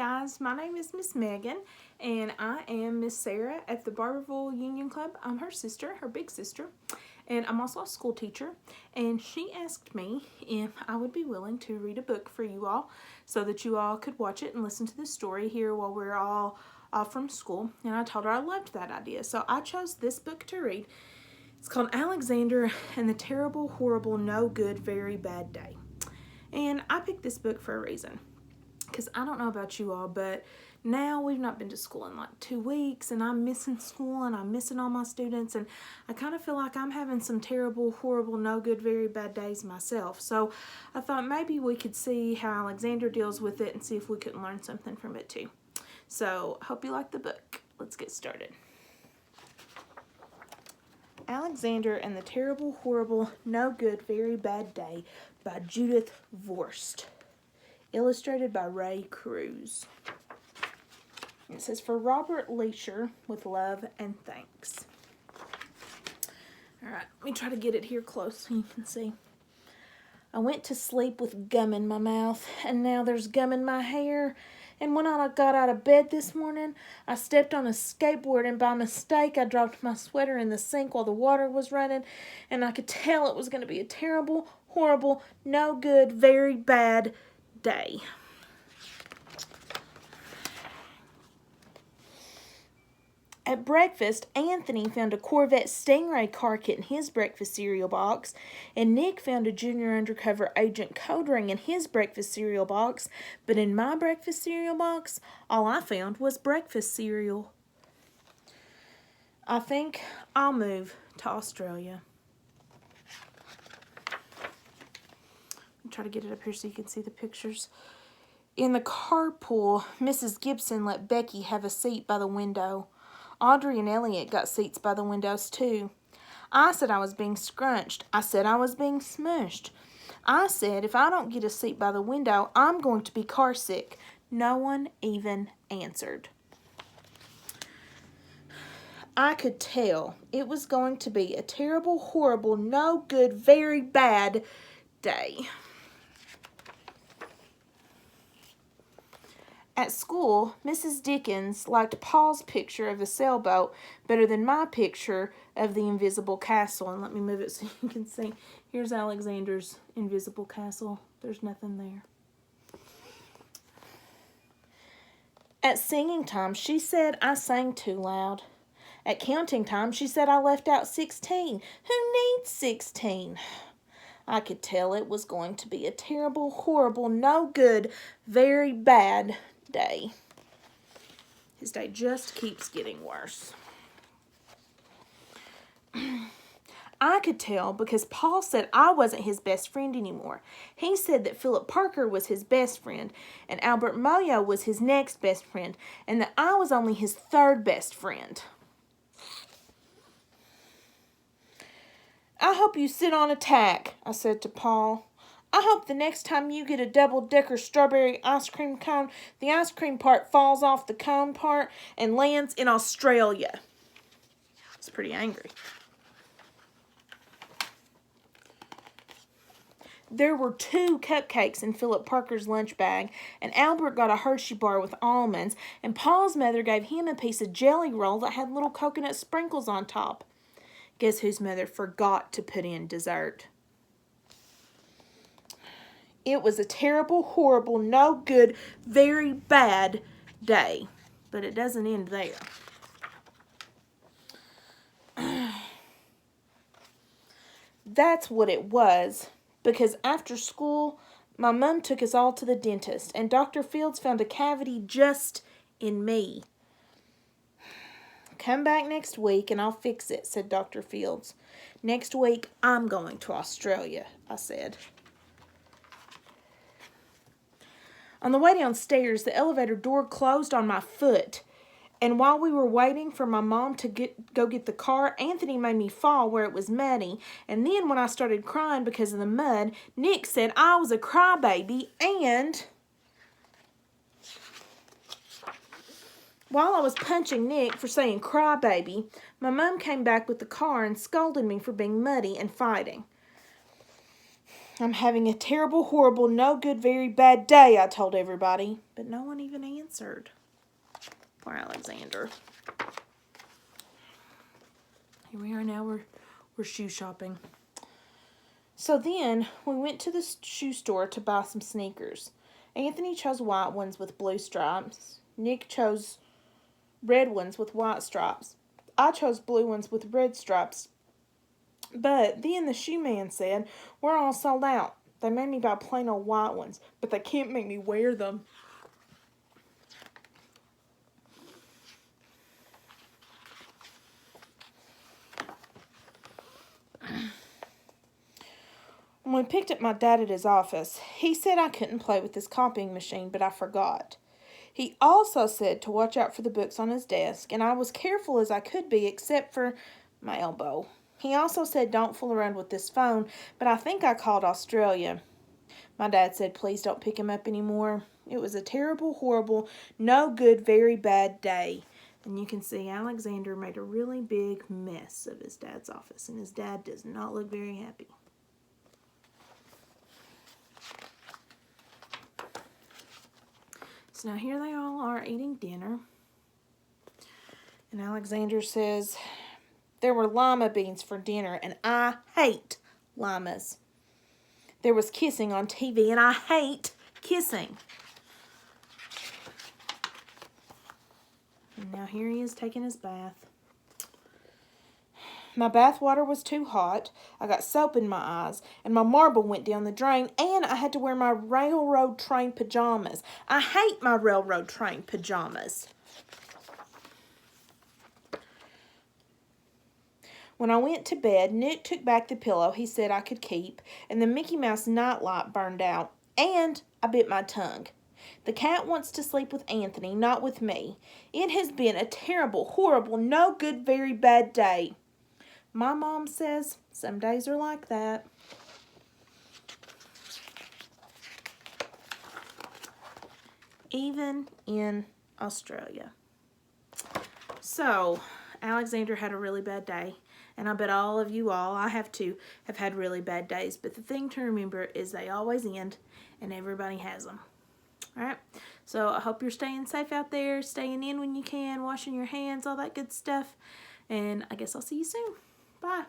guys, my name is Miss Megan, and I am Miss Sarah at the Barberville Union Club. I'm her sister, her big sister, and I'm also a school teacher. And she asked me if I would be willing to read a book for you all so that you all could watch it and listen to the story here while we're all off from school. And I told her I loved that idea, so I chose this book to read. It's called Alexander and the Terrible, Horrible, No Good, Very Bad Day. And I picked this book for a reason. Because I don't know about you all, but now we've not been to school in like 2 weeks, and I'm missing school, and I'm missing all my students, and I kind of feel like I'm having some terrible, horrible, no good, very bad days myself. So I thought maybe we could see how Alexander deals with it and see if we couldn't learn something from it too. So I hope you like the book. Let's get started. Alexander and the Terrible, Horrible, No Good, Very Bad Day by Judith Vorst. Illustrated by Ray Cruz. It says, for Robert Leisure, with love and thanks. Alright, let me try to get it here close so you can see. I went to sleep with gum in my mouth, and now there's gum in my hair. And when I got out of bed this morning, I stepped on a skateboard, and by mistake, I dropped my sweater in the sink while the water was running, and I could tell it was going to be a terrible, horrible, no good, very bad day. At breakfast, Anthony found a Corvette Stingray car kit in his breakfast cereal box, and Nick found a Junior Undercover Agent code ring in his breakfast cereal box, but in my breakfast cereal box, all I found was breakfast cereal. I think I'll move to Australia. Try to get it up here so you can see the pictures. In the carpool, Mrs. Gibson let Becky have a seat by the window. Audrey and Elliot got seats by the windows too. I said I was being scrunched. I said I was being smushed. I said if I don't get a seat by the window, I'm going to be car sick. No one even answered. I could tell it was going to be a terrible, horrible, no good, very bad day. At school, Mrs. Dickens liked Paul's picture of a sailboat better than my picture of the invisible castle. And let me move it so you can see. Here's Alexander's invisible castle. There's nothing there. At singing time, she said I sang too loud. At counting time, she said I left out 16. Who needs 16? I could tell it was going to be a terrible, horrible, no good, very bad day. His day just keeps getting worse. I could tell because Paul said I wasn't his best friend anymore. He said that Philip Parker was his best friend, and Albert Moyo was his next best friend, and that I was only his third best friend. I hope you sit on a tack, I said to Paul. I hope the next time you get a double-decker strawberry ice cream cone, the ice cream part falls off the cone part and lands in Australia. It's pretty angry. There were 2 cupcakes in Philip Parker's lunch bag, and Albert got a Hershey bar with almonds, and Paul's mother gave him a piece of jelly roll that had little coconut sprinkles on top. Guess whose mother forgot to put in dessert? It was a terrible, horrible, no good, very bad day. But it doesn't end there. That's what it was. Because after school, my mom took us all to the dentist. And Dr. Fields found a cavity just in me. Come back next week and I'll fix it, said Dr. Fields. Next week, I'm going to Australia, I said. On the way downstairs, the elevator door closed on my foot. And while we were waiting for my mom to go get the car, Anthony made me fall where it was muddy. And then when I started crying because of the mud, Nick said I was a crybaby. And while I was punching Nick for saying crybaby, my mom came back with the car and scolded me for being muddy and fighting. I'm having a terrible, horrible, no good, very bad day, I told everybody. But no one even answered. Poor Alexander. Here we are now, we're shoe shopping. So then we went to the shoe store to buy some sneakers. Anthony chose white ones with blue stripes. Nick chose red ones with white stripes. I chose blue ones with red stripes. But then the shoe man said, we're all sold out. They made me buy plain old white ones, but they can't make me wear them. When we picked up my dad at his office, he said I couldn't play with his copying machine, but I forgot. He also said to watch out for the books on his desk, and I was careful as I could be except for my elbow. He also said don't fool around with this phone, but I think I called Australia. My dad said please don't pick him up anymore. It was a terrible, horrible, no good, very bad day. And you can see Alexander made a really big mess of his dad's office, and his dad does not look very happy. So now here they all are eating dinner. And Alexander says, there were lima beans for dinner, and I hate limas. There was kissing on TV, and I hate kissing. And now here he is taking his bath. My bath water was too hot. I got soap in my eyes, and my marble went down the drain, and I had to wear my railroad train pajamas. I hate my railroad train pajamas. When I went to bed, Nick took back the pillow he said I could keep, and the Mickey Mouse nightlight burned out, and I bit my tongue. The cat wants to sleep with Anthony, not with me. It has been a terrible, horrible, no good, very bad day. My mom says some days are like that. Even in Australia. So, Alexander had a really bad day. And I bet all of you all, I have too, have had really bad days. But the thing to remember is they always end and everybody has them. Alright, so I hope you're staying safe out there, staying in when you can, washing your hands, all that good stuff. And I guess I'll see you soon. Bye.